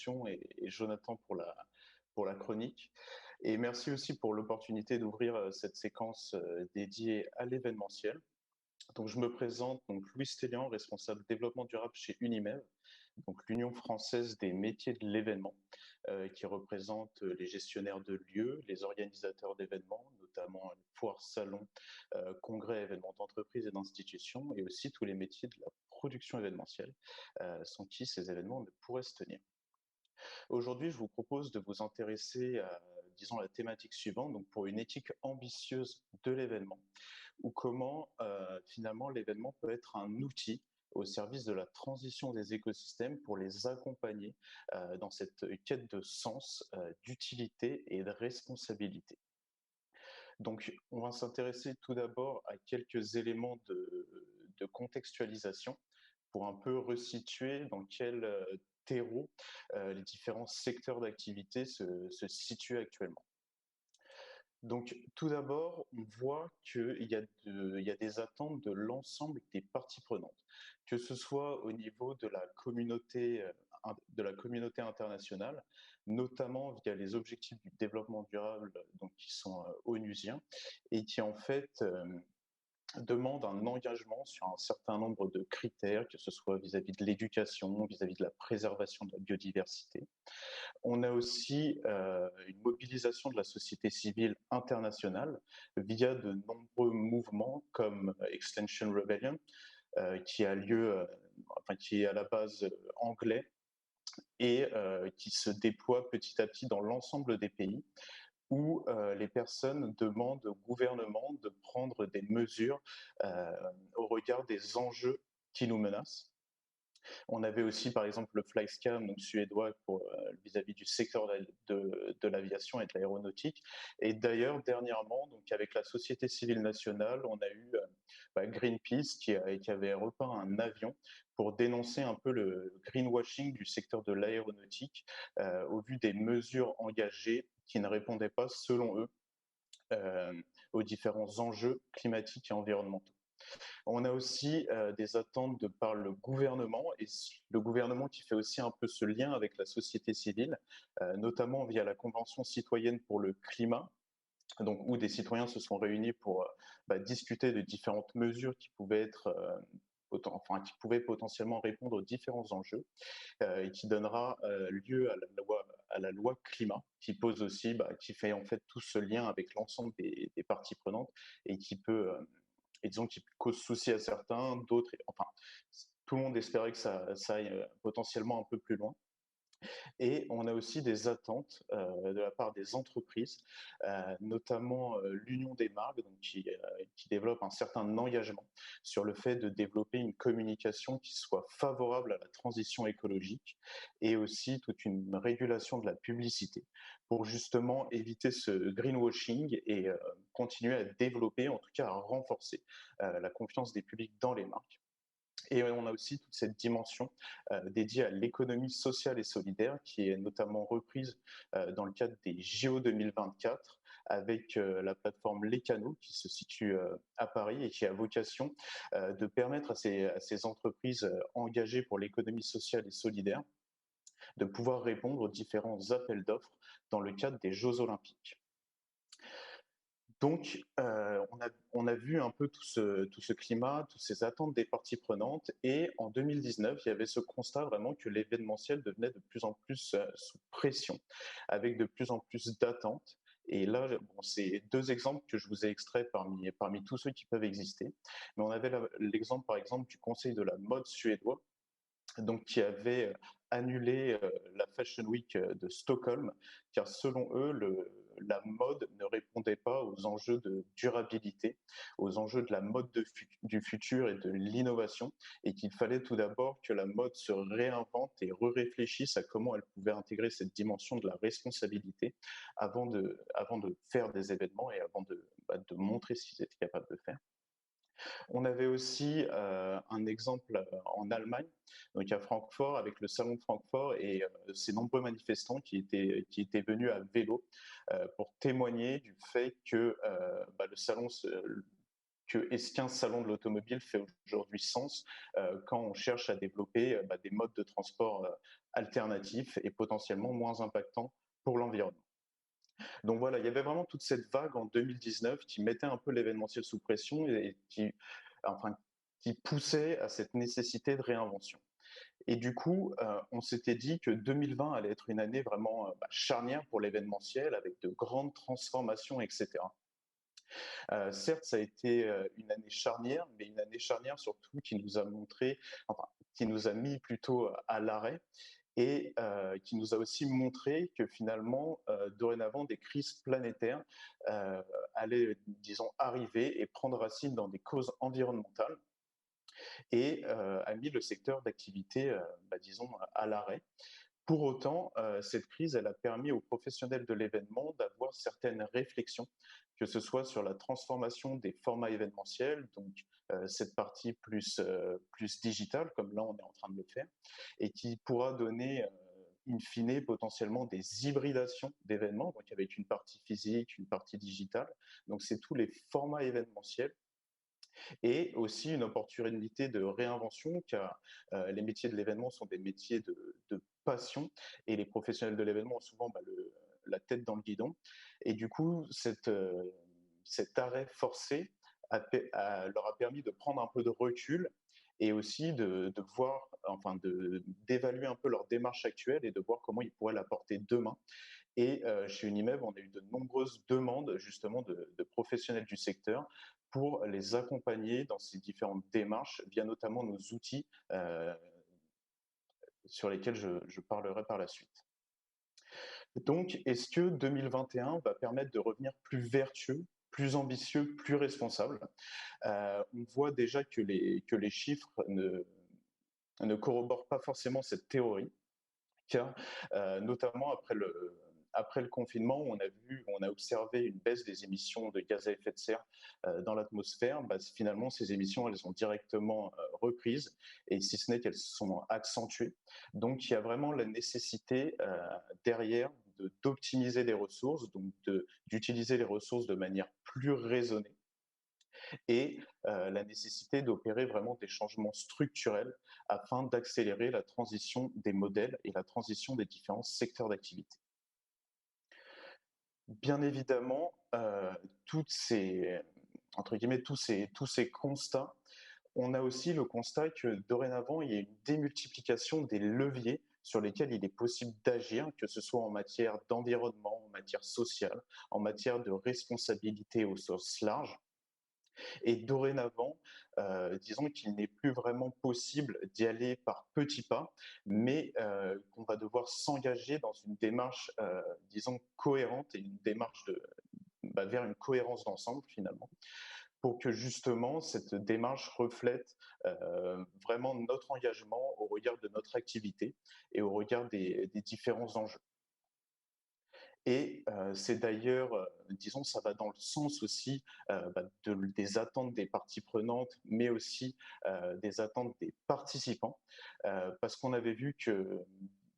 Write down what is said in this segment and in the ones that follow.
l'introduction et Jonathan pour la chronique. Et merci aussi pour l'opportunité d'ouvrir cette séquence dédiée à l'événementiel. Donc, je me présente, donc Louis Stélian, responsable développement durable chez Unimev, donc l'Union française des métiers de l'événement, qui représente les gestionnaires de lieux, les organisateurs d'événements, notamment les foires, salons, congrès, événements d'entreprise et d'institutions, et aussi tous les métiers de la production événementielle, sans qui ces événements ne pourraient se tenir. Aujourd'hui, je vous propose de vous intéresser à, disons, la thématique suivante, donc pour une éthique ambitieuse de l'événement, ou comment finalement l'événement peut être un outil au service de la transition des écosystèmes pour les accompagner dans cette quête de sens, d'utilité et de responsabilité. Donc, on va s'intéresser tout d'abord à quelques éléments de contextualisation pour un peu resituer dans quel terreau les différents secteurs d'activité se situent actuellement. Donc, tout d'abord, on voit il y a des attentes de l'ensemble des parties prenantes, que ce soit au niveau de la communauté internationale, notamment via les objectifs du développement durable, donc qui sont onusiens, et qui en fait demande un engagement sur un certain nombre de critères, que ce soit vis-à-vis de l'éducation, vis-à-vis de la préservation de la biodiversité. On a aussi une mobilisation de la société civile internationale via de nombreux mouvements comme Extinction Rebellion, qui a lieu, enfin qui est à la base anglais et qui se déploie petit à petit dans l'ensemble des pays où les personnes demandent au gouvernement de prendre des mesures au regard des enjeux qui nous menacent. On avait aussi, par exemple, le Flyscam, donc suédois, pour vis-à-vis du secteur de l'aviation et de l'aéronautique. Et d'ailleurs, dernièrement, donc avec la Société civile nationale, on a eu Greenpeace qui avait repeint un avion pour dénoncer un peu le greenwashing du secteur de l'aéronautique au vu des mesures engagées qui ne répondaient pas, selon eux, aux différents enjeux climatiques et environnementaux. On a aussi des attentes de par le gouvernement, et le gouvernement qui fait aussi un peu ce lien avec la société civile, notamment via la Convention citoyenne pour le climat, donc où des citoyens se sont réunis pour discuter de différentes mesures qui pouvaient être qui pouvaient potentiellement répondre aux différents enjeux, et qui donnera lieu à la loi climat, qui pose aussi, qui fait en fait tout ce lien avec l'ensemble des parties prenantes et qui peut et disons qui cause souci à certains, d'autres, enfin, tout le monde espérait que ça aille potentiellement un peu plus loin. Et on a aussi des attentes de la part des entreprises, notamment l'Union des marques, donc qui développe un certain engagement sur le fait de développer une communication qui soit favorable à la transition écologique et aussi toute une régulation de la publicité pour justement éviter ce greenwashing et continuer à développer, en tout cas à renforcer la confiance des publics dans les marques. Et on a aussi toute cette dimension dédiée à l'économie sociale et solidaire qui est notamment reprise dans le cadre des JO 2024 avec la plateforme Les Canaux qui se situe à Paris et qui a vocation de permettre à ces entreprises engagées pour l'économie sociale et solidaire de pouvoir répondre aux différents appels d'offres dans le cadre des Jeux olympiques. Donc, on a vu un peu tout ce climat, toutes ces attentes des parties prenantes. Et en 2019, il y avait ce constat vraiment que l'événementiel devenait de plus en plus sous pression, avec de plus en plus d'attentes. Et là, bon, c'est deux exemples que je vous ai extraits parmi tous ceux qui peuvent exister. Mais on avait l'exemple, par exemple, du Conseil de la mode suédois, donc qui avait annulé la Fashion Week de Stockholm, car selon eux, la mode ne répondait pas aux enjeux de durabilité, aux enjeux de la mode du futur et de l'innovation, et qu'il fallait tout d'abord que la mode se réinvente et réfléchisse à comment elle pouvait intégrer cette dimension de la responsabilité avant de faire des événements et avant de montrer ce qu'ils étaient capables de faire. On avait aussi un exemple en Allemagne, donc à Francfort, avec le salon de Francfort et ces nombreux manifestants qui étaient venus à vélo pour témoigner du fait que le salon que est-ce qu'un salon de l'automobile fait aujourd'hui sens quand on cherche à développer des modes de transport alternatifs et potentiellement moins impactants pour l'environnement. Donc voilà, il y avait vraiment toute cette vague en 2019 qui mettait un peu l'événementiel sous pression et enfin, qui poussait à cette nécessité de réinvention. Et du coup, on s'était dit que 2020 allait être une année vraiment charnière pour l'événementiel avec de grandes transformations, etc. Certes, ça a été une année charnière, mais une année charnière surtout qui nous a montré, enfin, qui nous a mis plutôt à l'arrêt et qui nous a aussi montré que finalement, dorénavant, des crises planétaires euh, allaient, disons, arriver et prendre racine dans des causes environnementales et a mis le secteur d'activité, disons, à l'arrêt. Pour autant, cette crise, elle a permis aux professionnels de l'événement d'avoir certaines réflexions, que ce soit sur la transformation des formats événementiels, donc cette partie plus digitale, comme là on est en train de le faire, et qui pourra donner in fine potentiellement des hybridations d'événements, donc avec une partie physique, une partie digitale. Donc c'est tous les formats événementiels et aussi une opportunité de réinvention car les métiers de l'événement sont des métiers de passion et les professionnels de l'événement ont souvent la tête dans le guidon. Et du coup, cet arrêt forcé leur a permis de prendre un peu de recul et aussi de voir, enfin d'évaluer un peu leur démarche actuelle et de voir comment ils pourraient la porter demain. Et chez Unimev, on a eu de nombreuses demandes justement de professionnels du secteur pour les accompagner dans ces différentes démarches via notamment nos outils sur lesquels je parlerai par la suite. Donc, est-ce que 2021 va permettre de revenir plus vertueux, plus ambitieux, plus responsable? On voit déjà que les chiffres ne corroborent pas forcément cette théorie car notamment après le confinement, on a observé une baisse des émissions de gaz à effet de serre dans l'atmosphère. Finalement, ces émissions, elles sont directement reprises, et si ce n'est qu'elles se sont accentuées. Donc, il y a vraiment la nécessité derrière d'optimiser les ressources, donc d'utiliser les ressources de manière plus raisonnée et la nécessité d'opérer vraiment des changements structurels afin d'accélérer la transition des modèles et la transition des différents secteurs d'activité. Bien évidemment, toutes ces, entre guillemets, tous ces constats, on a aussi le constat que dorénavant, il y a une démultiplication des leviers sur lesquels il est possible d'agir, que ce soit en matière d'environnement, en matière sociale, en matière de responsabilité au sens large. Et dorénavant, disons qu'il n'est plus vraiment possible d'y aller par petits pas, mais qu'on va devoir s'engager dans une démarche, disons, cohérente et une démarche vers une cohérence d'ensemble finalement, pour que justement cette démarche reflète vraiment notre engagement au regard de notre activité et au regard des différents enjeux. Et c'est d'ailleurs, disons, ça va dans le sens aussi des attentes des parties prenantes, mais aussi des attentes des participants, parce qu'on avait vu que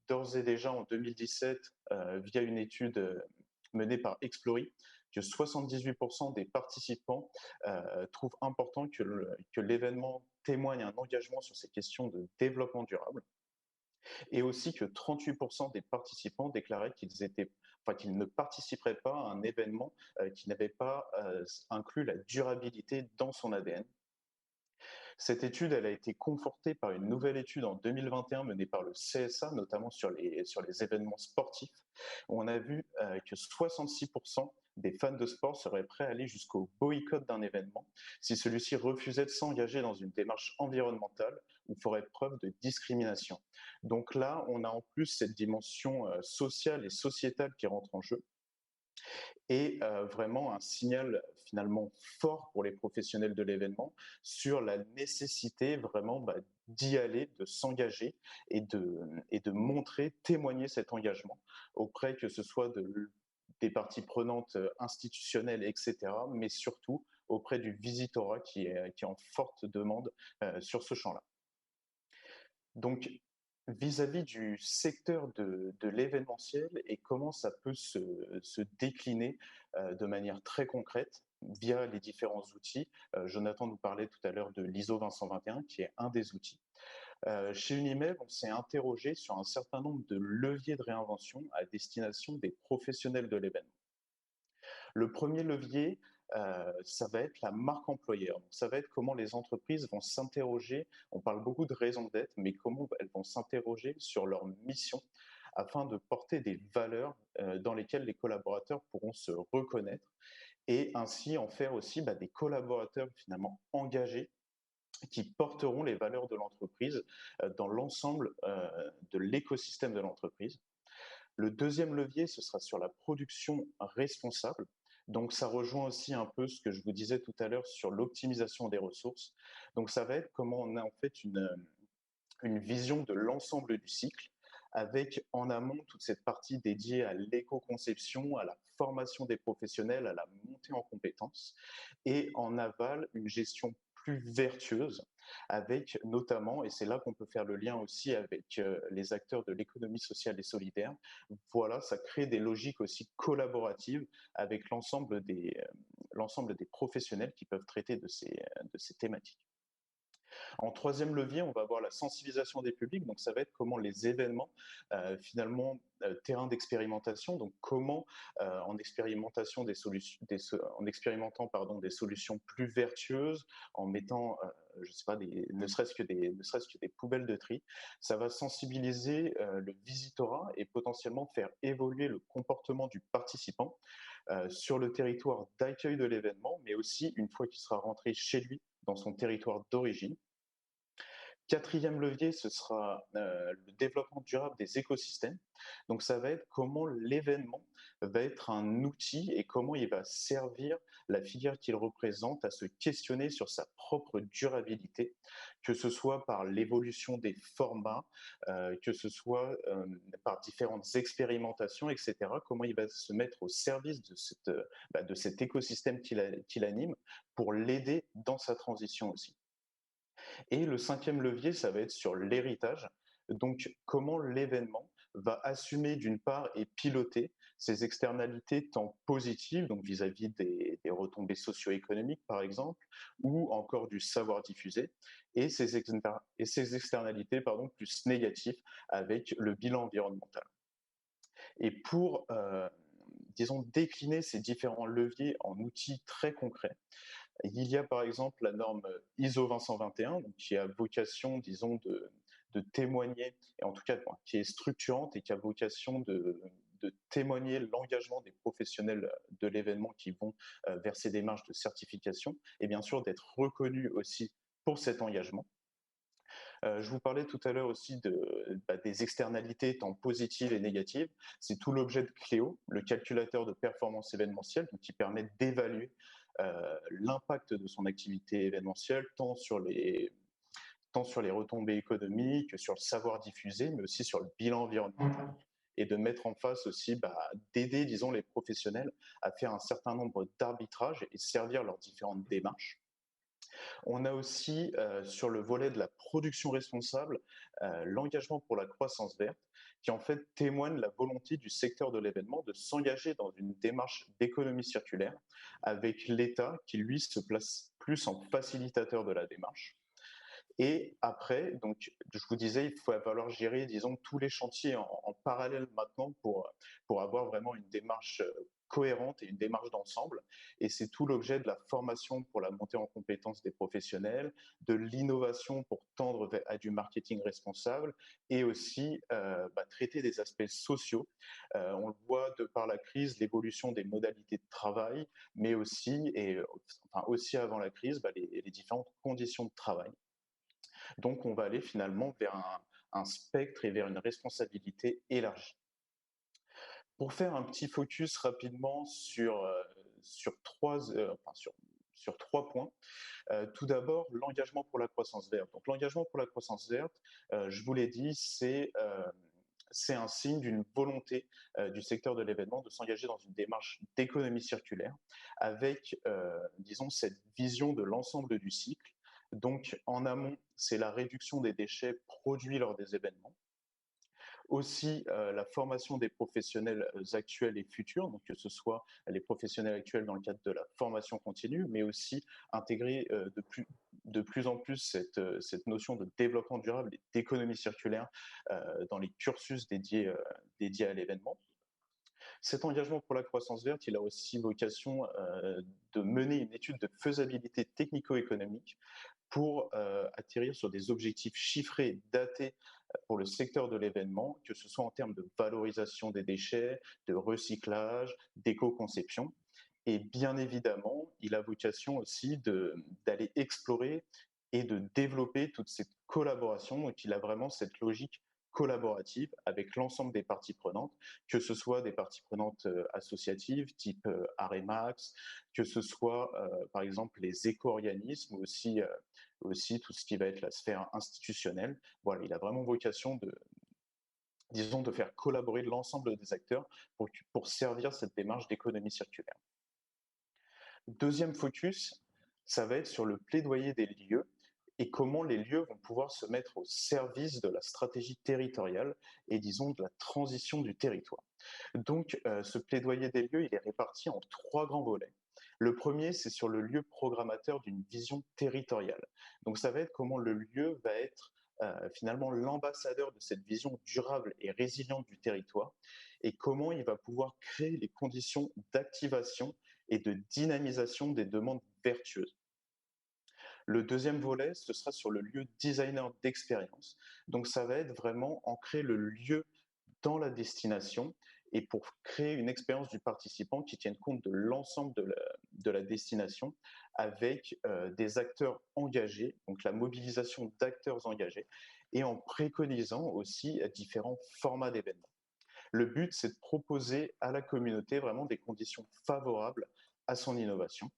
d'ores et déjà en 2017, via une étude menée par Explory, que 78% des participants trouvent important que l'événement témoigne un engagement sur ces questions de développement durable et aussi que 38% des participants déclaraient qu'ils ne participeraient pas à un événement qui n'avait pas inclus la durabilité dans son ADN. Cette étude, elle a été confortée par une nouvelle étude en 2021 menée par le CSA, notamment sur les événements sportifs, où on a vu que 66% des fans de sport seraient prêts à aller jusqu'au boycott d'un événement si celui-ci refusait de s'engager dans une démarche environnementale ou ferait preuve de discrimination. Donc là, on a en plus cette dimension sociale et sociétale qui rentre en jeu et vraiment un signal finalement fort pour les professionnels de l'événement sur la nécessité vraiment d'y aller, de s'engager et de montrer, témoigner cet engagement auprès que ce soit des parties prenantes institutionnelles, etc., mais surtout auprès du visitorat qui est en forte demande sur ce champ-là. Donc, Vis-à-vis du secteur de l'événementiel et comment ça peut se décliner de manière très concrète via les différents outils. Jonathan nous parlait tout à l'heure de l'ISO 20021 qui est un des outils. Chez Unimed, on s'est interrogé sur un certain nombre de leviers de réinvention à destination des professionnels de l'événement. Le premier levier, ça va être la marque employeur. Donc, ça va être comment les entreprises vont s'interroger. On parle beaucoup de raison d'être, mais comment elles vont s'interroger sur leur mission afin de porter des valeurs dans lesquelles les collaborateurs pourront se reconnaître et ainsi en faire aussi des collaborateurs finalement engagés qui porteront les valeurs de l'entreprise dans l'ensemble de l'écosystème de l'entreprise. Le deuxième levier, ce sera sur la production responsable. Donc, ça rejoint aussi un peu ce que je vous disais tout à l'heure sur l'optimisation des ressources. Donc, ça va être comment on a en fait une vision de l'ensemble du cycle avec en amont toute cette partie dédiée à l'éco-conception, à la formation des professionnels, à la montée en compétences, et en aval, une gestion plus vertueuse, avec notamment, et c'est là qu'on peut faire le lien aussi avec les acteurs de l'économie sociale et solidaire, voilà, ça crée des logiques aussi collaboratives avec l'ensemble des professionnels qui peuvent traiter de ces thématiques. En troisième levier, on va avoir la sensibilisation des publics. Donc, ça va être comment les événements, finalement, terrain d'expérimentation. Donc, comment, en expérimentation en expérimentant des solutions plus vertueuses, en mettant, je sais pas, ne serait-ce que des poubelles de tri, ça va sensibiliser le visitorat et potentiellement faire évoluer le comportement du participant sur le territoire d'accueil de l'événement, mais aussi une fois qu'il sera rentré chez lui dans son territoire d'origine. Quatrième levier, ce sera le développement durable des écosystèmes. Donc, ça va être comment l'événement va être un outil et comment il va servir la filière qu'il représente à se questionner sur sa propre durabilité, que ce soit par l'évolution des formats, que ce soit par différentes expérimentations, etc. Comment il va se mettre au service de cet écosystème qu'il anime pour l'aider dans sa transition aussi. Et le cinquième levier, ça va être sur l'héritage. Donc, comment l'événement va assumer d'une part et piloter ses externalités tant positives, donc vis-à-vis des retombées socio-économiques par exemple, ou encore du savoir diffusé, et ses externalités plus négatives avec le bilan environnemental. Et pour, disons, décliner ces différents leviers en outils très concrets, il y a par exemple la norme ISO 20021, donc qui a vocation, disons, de témoigner, et en tout cas qui est structurante et qui a vocation de témoigner l'engagement des professionnels de l'événement qui vont vers ces démarches de certification, et bien sûr d'être reconnus aussi pour cet engagement. Je vous parlais tout à l'heure aussi des externalités tant positives et négatives. C'est tout l'objet de Cléo, le calculateur de performance événementielle, donc qui permet d'évaluer l'impact de son activité événementielle, tant sur les retombées économiques, que sur le savoir diffusé, mais aussi sur le bilan environnemental. Et de mettre en face aussi, d'aider, disons, les professionnels à faire un certain nombre d'arbitrages et servir leurs différentes démarches. On a aussi, sur le volet de la production responsable, l'engagement pour la croissance verte, qui en fait témoigne la volonté du secteur de l'événement de s'engager dans une démarche d'économie circulaire, avec l'État qui, lui, se place plus en facilitateur de la démarche. Et après, donc, je vous disais, il va falloir gérer, disons, tous les chantiers en parallèle maintenant pour avoir vraiment une démarche cohérente et une démarche d'ensemble. Et c'est tout l'objet de la formation pour la montée en compétences des professionnels, de l'innovation pour tendre à du marketing responsable et aussi traiter des aspects sociaux. On le voit de par la crise, l'évolution des modalités de travail, mais aussi, aussi avant la crise, les différentes conditions de travail. Donc, on va aller finalement vers un spectre et vers une responsabilité élargie. Pour faire un petit focus rapidement sur trois points. Tout d'abord, l'engagement pour la croissance verte. Donc, l'engagement pour la croissance verte, je vous l'ai dit, c'est un signe d'une volonté du secteur de l'événement de s'engager dans une démarche d'économie circulaire avec, disons, cette vision de l'ensemble du cycle. Donc, en amont, c'est la réduction des déchets produits lors des événements. Aussi, la formation des professionnels actuels et futurs, donc que ce soit les professionnels actuels dans le cadre de la formation continue, mais aussi intégrer de plus en plus cette notion de développement durable et d'économie circulaire dans les cursus dédiés à l'événement. Cet engagement pour la croissance verte, il a aussi vocation de mener une étude de faisabilité technico-économique pour atterrir sur des objectifs chiffrés, datés pour le secteur de l'événement, que ce soit en termes de valorisation des déchets, de recyclage, d'éco-conception. Et bien évidemment, il a vocation aussi d'aller explorer et de développer toute cette collaboration. Donc, il a vraiment cette logique collaborative avec l'ensemble des parties prenantes, que ce soit des parties prenantes associatives, type Aremax, que ce soit par exemple les éco-organismes, aussi tout ce qui va être la sphère institutionnelle. Voilà, il a vraiment vocation disons, de faire collaborer l'ensemble des acteurs pour servir cette démarche d'économie circulaire. Deuxième focus, ça va être sur le plaidoyer des lieux et comment les lieux vont pouvoir se mettre au service de la stratégie territoriale et disons de la transition du territoire. Donc ce plaidoyer des lieux, il est réparti en trois grands volets. Le premier, c'est sur le lieu programmateur d'une vision territoriale. Donc ça va être comment le lieu va être finalement l'ambassadeur de cette vision durable et résiliente du territoire et comment il va pouvoir créer les conditions d'activation et de dynamisation des demandes vertueuses. Le deuxième volet, ce sera sur le lieu designer d'expérience. Donc ça va être vraiment ancrer le lieu dans la destination et pour créer une expérience du participant qui tienne compte de l'ensemble de la destination avec des acteurs engagés, donc la mobilisation d'acteurs engagés, et en préconisant aussi différents formats d'événements. Le but, c'est de proposer à la communauté vraiment des conditions favorables à son innovation.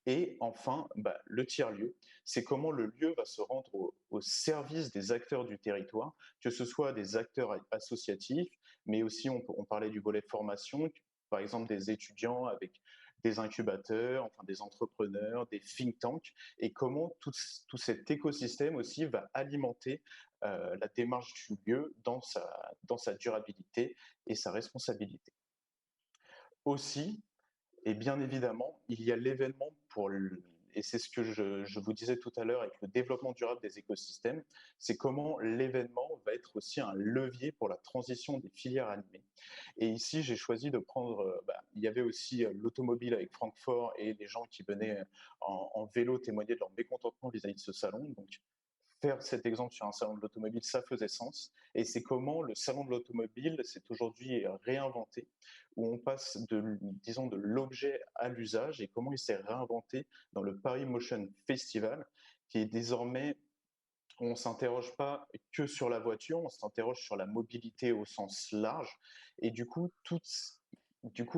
Et enfin, le tiers-lieu, c'est comment le lieu va se rendre au service des acteurs du territoire, que ce soit des acteurs associatifs, mais aussi on parlait du volet formation, par exemple des étudiants avec des incubateurs, enfin des entrepreneurs, des think tanks, et comment tout cet écosystème aussi va alimenter la démarche du lieu dans sa durabilité et sa responsabilité. Aussi, et bien évidemment, il y a l'événement et c'est ce que je vous disais tout à l'heure avec le développement durable des écosystèmes, c'est comment l'événement va être aussi un levier pour la transition des filières animées. Et ici, j'ai choisi de prendre, il y avait aussi l'automobile avec Francfort et les gens qui venaient en vélo témoigner de leur mécontentement vis-à-vis de ce salon. Donc, faire cet exemple sur un salon de l'automobile, ça faisait sens. Et c'est comment le salon de l'automobile s'est aujourd'hui réinventé, où on passe disons, de l'objet à l'usage et comment il s'est réinventé dans le Paris Motion Festival, qui est désormais, on ne s'interroge pas que sur la voiture, on s'interroge sur la mobilité au sens large. Et du coup,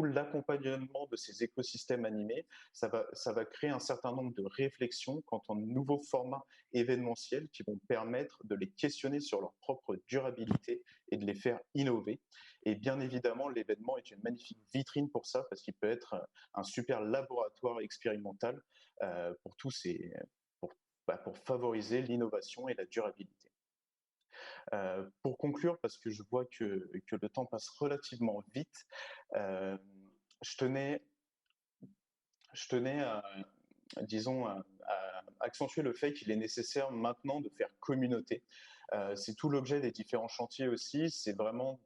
l'accompagnement de ces écosystèmes animés, ça va créer un certain nombre de réflexions quant aux nouveaux formats événementiels qui vont permettre de les questionner sur leur propre durabilité et de les faire innover. Et bien évidemment, l'événement est une magnifique vitrine pour ça, parce qu'il peut être un super laboratoire expérimental pour tous pour, pour favoriser l'innovation et la durabilité. Pour conclure, parce que je vois que le temps passe relativement vite, euh, je tenais, je tenais à, disons, à accentuer le fait qu'il est nécessaire maintenant de faire communauté. C'est tout l'objet des différents chantiers aussi, c'est vraiment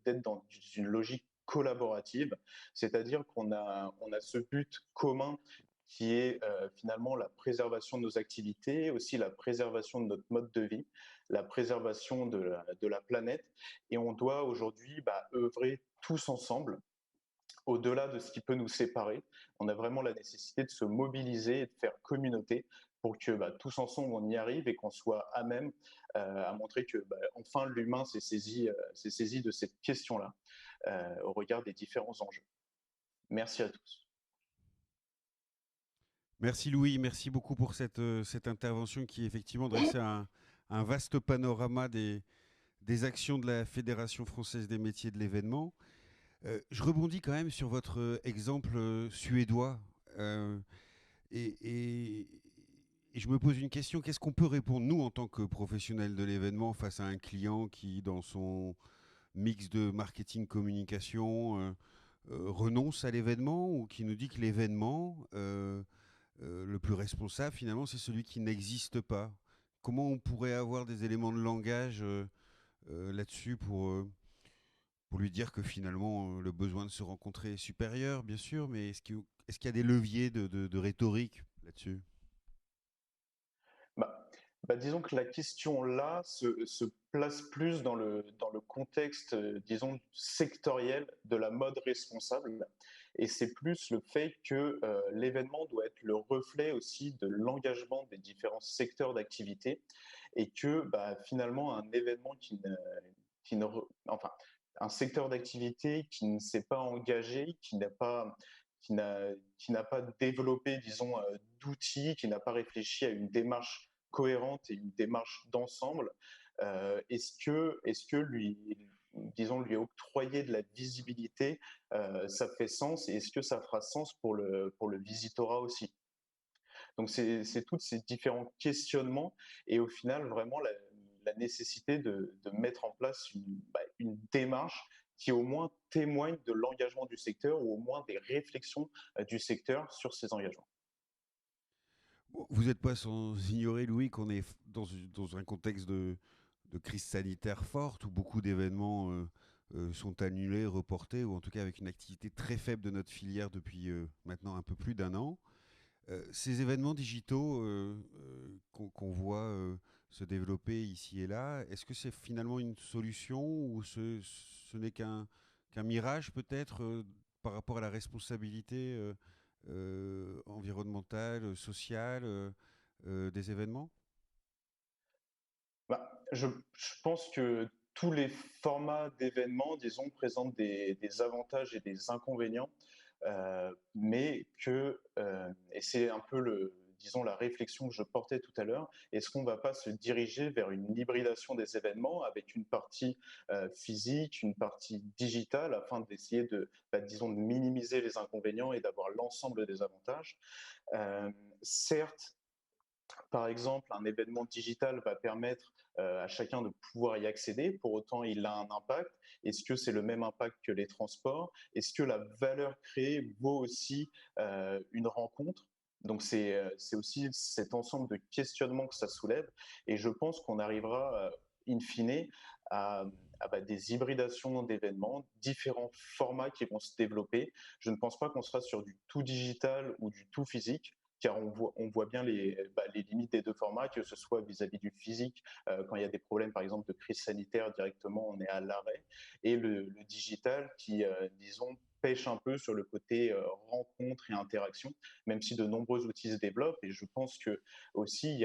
d'être dans une logique collaborative, c'est-à-dire on a ce but commun qui est finalement la préservation de nos activités, aussi la préservation de notre mode de vie, la préservation de la planète, et on doit aujourd'hui œuvrer tous ensemble au-delà de ce qui peut nous séparer. On a vraiment la nécessité de se mobiliser et de faire communauté pour que tous ensemble on y arrive et qu'on soit à même à montrer que enfin l'humain s'est saisi de cette question-là au regard des différents enjeux. Merci à tous. Merci Louis, merci beaucoup pour cette intervention qui effectivement dressait un vaste panorama des actions de la Fédération française des métiers de l'événement. Je rebondis quand même sur votre exemple suédois. Et, et, Et je me pose une question, qu'est-ce qu'on peut répondre, nous, en tant que professionnels de l'événement, face à un client qui, dans son mix de marketing communication, renonce à l'événement ou qui nous dit que l'événement, le plus responsable, finalement, c'est celui qui n'existe pas. Comment on pourrait avoir des éléments de langage là-dessus pour lui dire que finalement, le besoin de se rencontrer est supérieur, bien sûr, mais est-ce qu'il y a des leviers de rhétorique là-dessus? Bah, disons que la question là se place plus dans le contexte, disons, sectoriel de la mode responsable. Et c'est plus le fait que l'événement doit être le reflet aussi de l'engagement des différents secteurs d'activité et que finalement un événement enfin, un secteur d'activité qui ne s'est pas engagé, qui n'a, qui n'a pas développé, disons, d'outils, qui n'a pas réfléchi à une démarche cohérente et une démarche d'ensemble, est-ce que lui, disons, lui octroyer de la visibilité, ça fait sens et est-ce que ça fera sens pour le visitorat aussi? Donc c'est tous ces différents questionnements et au final vraiment la nécessité de mettre en place une démarche qui au moins témoigne de l'engagement du secteur ou au moins des réflexions du secteur sur ces engagements. Bon, vous n'êtes pas sans ignorer, Louis, qu'on est dans un contexte de crise sanitaire forte où beaucoup d'événements sont annulés, reportés, ou en tout cas avec une activité très faible de notre filière depuis maintenant un peu plus d'un an. Ces événements digitaux qu'on voit se développer ici et là, est-ce que c'est finalement une solution ou ce n'est qu'un mirage peut-être par rapport à la responsabilité environnementale, sociale des événements? Je pense que tous les formats d'événements, disons, présentent des avantages et des inconvénients, mais et c'est un peu disons, la réflexion que je portais tout à l'heure, est-ce qu'on ne va pas se diriger vers une hybridation des événements avec une partie physique, une partie digitale, afin d'essayer disons, de minimiser les inconvénients et d'avoir l'ensemble des avantages. Certes, par exemple, un événement digital va permettre à chacun de pouvoir y accéder. Pour autant, il a un impact. Est-ce que c'est le même impact que les transports? Est-ce que la valeur créée vaut aussi une rencontre? Donc, c'est aussi cet ensemble de questionnements que ça soulève. Et je pense qu'on arrivera, in fine, à, des hybridations d'événements, différents formats qui vont se développer. Je ne pense pas qu'on sera sur du tout digital ou du tout physique car on voit bien les limites des deux formats, que ce soit vis-à-vis du physique, quand il y a des problèmes, par exemple, de crise sanitaire, directement, on est à l'arrêt, et le digital qui, disons, pêche un peu sur le côté rencontre et interaction, même si de nombreux outils se développent. Et je pense que aussi,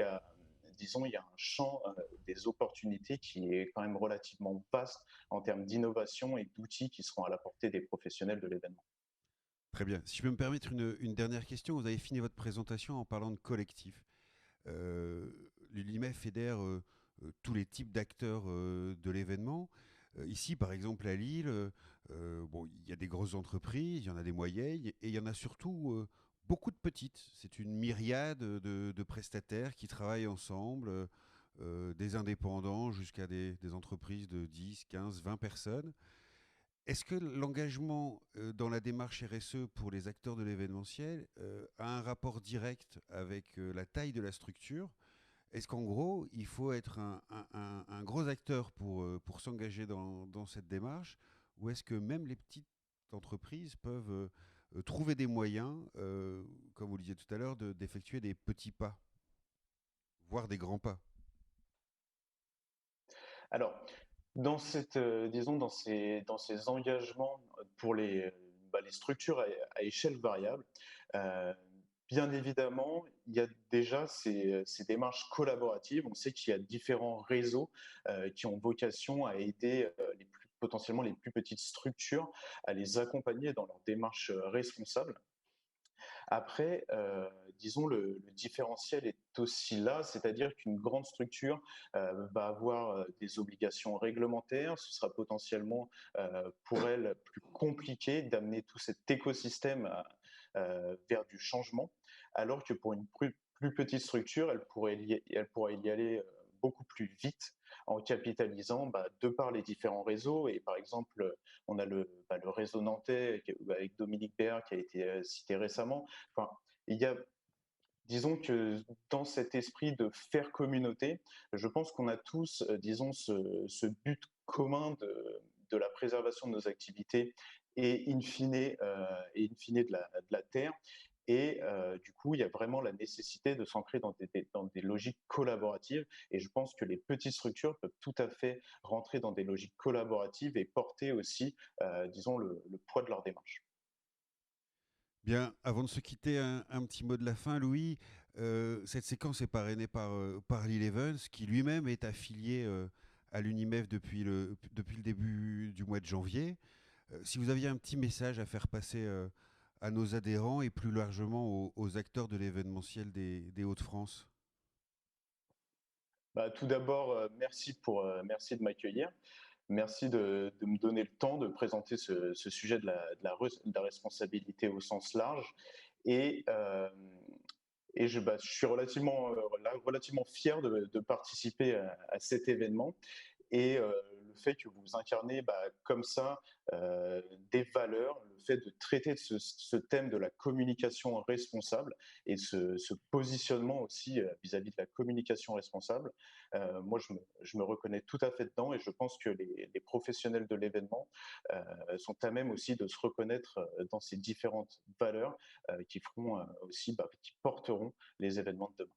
disons, il y a un champ des opportunités qui est quand même relativement vaste en termes d'innovation et d'outils qui seront à la portée des professionnels de l'événement. Très bien. Si je peux me permettre une dernière question, vous avez fini votre présentation en parlant de collectif. L'ULIMEF fédère tous les types d'acteurs de l'événement. Ici, par exemple, à Lille, bon, il y a des grosses entreprises, il y en a des moyennes, et il y en a surtout beaucoup de petites. C'est une myriade de prestataires qui travaillent ensemble, des indépendants jusqu'à des entreprises de 10, 15, 20 personnes. Est-ce que l'engagement dans la démarche RSE pour les acteurs de l'événementiel a un rapport direct avec la taille de la structure? Est-ce qu'en gros, il faut être un gros acteur pour s'engager dans cette démarche? Ou est-ce que même les petites entreprises peuvent trouver des moyens, comme vous le disiez tout à l'heure, d'effectuer des petits pas, voire des grands pas? Alors, disons, dans ces engagements pour les structures à échelle variable, euh, bien évidemment, il y a déjà ces démarches collaboratives. On sait qu'il y a différents réseaux qui ont vocation à aider potentiellement les plus petites structures à les accompagner dans leur démarche responsable. Après, disons, le différentiel est aussi là, c'est-à-dire qu'une grande structure va avoir des obligations réglementaires. Ce sera potentiellement pour elle plus compliqué d'amener tout cet écosystème vers du changement, alors que pour une plus plus petite structure, elle pourrait y aller beaucoup plus vite en capitalisant de par les différents réseaux. Et par exemple, on a le réseau nantais avec Dominique Baird qui a été cité récemment. Enfin, il y a, disons que dans cet esprit de faire communauté, je pense qu'on a tous, disons, ce but commun de la préservation de nos activités et in fine de la terre. Et du coup, il y a vraiment la nécessité de s'ancrer dans des logiques collaboratives. Et je pense que les petites structures peuvent tout à fait rentrer dans des logiques collaboratives et porter aussi, disons, le poids de leur démarche. Bien, avant de se quitter, un petit mot de la fin, Louis. Cette séquence est parrainée par Lil Evans, qui lui-même est affilié à l'UNIMEF depuis le début du mois de janvier. Si vous aviez un petit message à faire passer à nos adhérents et plus largement aux acteurs de l'événementiel des Hauts-de-France. Tout d'abord, merci de m'accueillir. Merci de me donner le temps de présenter ce sujet de la responsabilité au sens large. Et, euh, je suis relativement fier de participer à cet événement et le fait que vous incarnez comme ça des valeurs, le fait de traiter de ce thème de la communication responsable et ce positionnement aussi vis-à-vis de la communication responsable, moi je me reconnais tout à fait dedans et je pense que les professionnels de l'événement sont à même aussi de se reconnaître dans ces différentes valeurs qui feront aussi, qui porteront les événements de demain.